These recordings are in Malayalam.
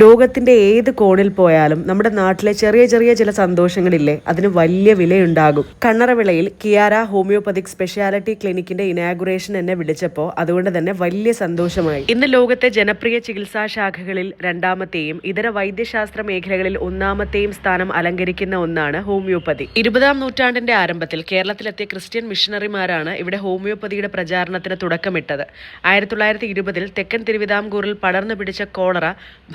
ലോകത്തിന്റെ ഏത് കോണിൽ പോയാലും നമ്മുടെ നാട്ടിലെ ചെറിയ ചെറിയ ചില സന്തോഷങ്ങളില്ലേ, അതിന് വലിയ വിലയുണ്ടാകും. കണ്ണറവിളയിൽ കിയാര ഹോമിയോപ്പതിക് സ്പെഷ്യാലിറ്റി ക്ലിനിക്കിന്റെ ഇനാഗുറേഷൻ എന്നെ വിളിച്ചപ്പോൾ അതുകൊണ്ട് തന്നെ വലിയ സന്തോഷമായി. ഇന്ന് ലോകത്തെ ജനപ്രിയ ചികിത്സാ ശാഖകളിൽ രണ്ടാമത്തെയും ഇതര വൈദ്യശാസ്ത്ര മേഖലകളിൽ ഒന്നാമത്തെയും സ്ഥാനം അലങ്കരിക്കുന്ന ഒന്നാണ് ഹോമിയോപ്പതി. 20-ാം നൂറ്റാണ്ടിന്റെ ആരംഭത്തിൽ കേരളത്തിലെത്തിയ ക്രിസ്ത്യൻ മിഷണറിമാരാണ് ഇവിടെ ഹോമിയോപ്പതിയുടെ പ്രചാരണത്തിന് തുടക്കമിട്ടത്. 1920-ൽ തെക്കൻ തിരുവിതാംകൂറിൽ പടർന്നു പിടിച്ച കോളറ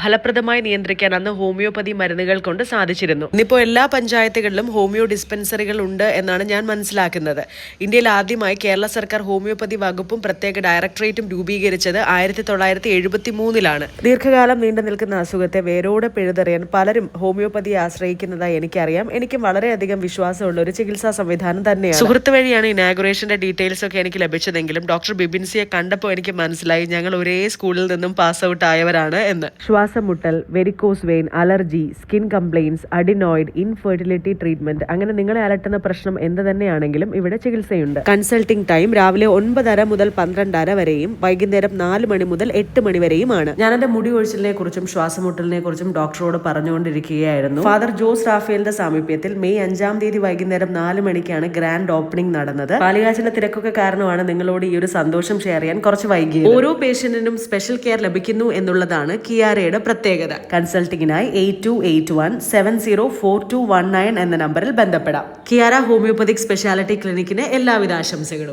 ഫലപ്രദമായി നിയന്ത്രിക്കാൻ അന്ന് ഹോമിയോപ്പതി മരുന്നുകൾ കൊണ്ട് സാധിച്ചിരുന്നു. ഇന്നിപ്പോൾ എല്ലാ പഞ്ചായത്തുകളിലും ഹോമിയോ ഡിസ്പെൻസറികൾ ഉണ്ട് എന്നാണ് ഞാൻ മനസ്സിലാക്കുന്നത്. ഇന്ത്യയിൽ ആദ്യമായി കേരള സർക്കാർ ഹോമിയോപ്പതി വകുപ്പും പ്രത്യേക ഡയറക്ടറേറ്റും രൂപീകരിച്ചത് 1973-ലാണ്. ദീർഘകാലം നീണ്ടു നിൽക്കുന്ന അസുഖത്തെ വേരോടെ പിഴുതെറിയാൻ പലരും ഹോമിയോപ്പതിയെ ആശ്രയിക്കുന്നതായി എനിക്കറിയാം. എനിക്കും വളരെയധികം വിശ്വാസമുള്ള ഒരു ചികിത്സാ സംവിധാനം തന്നെയാണ്. സുഹൃത്ത് വഴിയാണ് ഇനാഗുറേഷന്റെ ഡീറ്റെയിൽസ് ഒക്കെ എനിക്ക് ലഭിച്ചതെങ്കിലും ഡോക്ടർ ബിബിൻസിയെ കണ്ടപ്പോൾ എനിക്ക് മനസ്സിലായി ഞങ്ങൾ ഒരേ സ്കൂളിൽ നിന്നും പാസ് ഔട്ട് ആയവരാണ് എന്ന്. ശ്വാസമുട്ടൽ, varicose vein, allergy, skin complaints, adenoid, infertility treatment, അങ്ങനെ നിങ്ങളെ അലട്ടുന്ന പ്രശ്നം എന്ത് തന്നെയാണെങ്കിലും ഇവിടെ ചികിത്സയുണ്ട്. കൺസൾട്ടിംഗ് ടൈം രാവിലെ 9:30 മുതൽ 12:30 വരെയും വൈകുന്നേരം 4 മണി മുതൽ 8 മണി വരെയുമാണ്. ഞാൻ എന്റെ മുടി ഒഴിച്ചിലിനെ കുറിച്ചും ശ്വാസമുട്ടലിനെ കുറിച്ചും ഡോക്ടറോട് പറഞ്ഞുകൊണ്ടിരിക്കുകയായിരുന്നു. ഫാദർ ജോസ് റാഫേലിന്റെ സാമീപ്യത്തിൽ മെയ് 5-ാം തീയതി വൈകുന്നേരം 4 മണിക്കാണ് ഗ്രാൻഡ് ഓപ്പണിംഗ് നടന്നത്. പാലുകാച്ചിന്റെ തിരക്കൊക്കെ കാരണമാണ് നിങ്ങളോട് ഈ ഒരു സന്തോഷം ഷെയർ ചെയ്യാൻ കുറച്ച് വൈകിയത്. ഓരോ പേഷ്യന്റിനും സ്പെഷ്യൽ കെയർ ലഭിക്കുന്നു എന്നുള്ളതാണ് കിയാരയുടെ പ്രത്യേകത. കൺസൾട്ടിങ്ങിനായി 8281704219 എന്ന നമ്പറിൽ ബന്ധപ്പെടാം. കിയാര ഹോമിയോപ്പതിക് സ്പെഷ്യാലിറ്റി ക്ലിനിക്കിന് എല്ലാവിധ ആശംസകളും.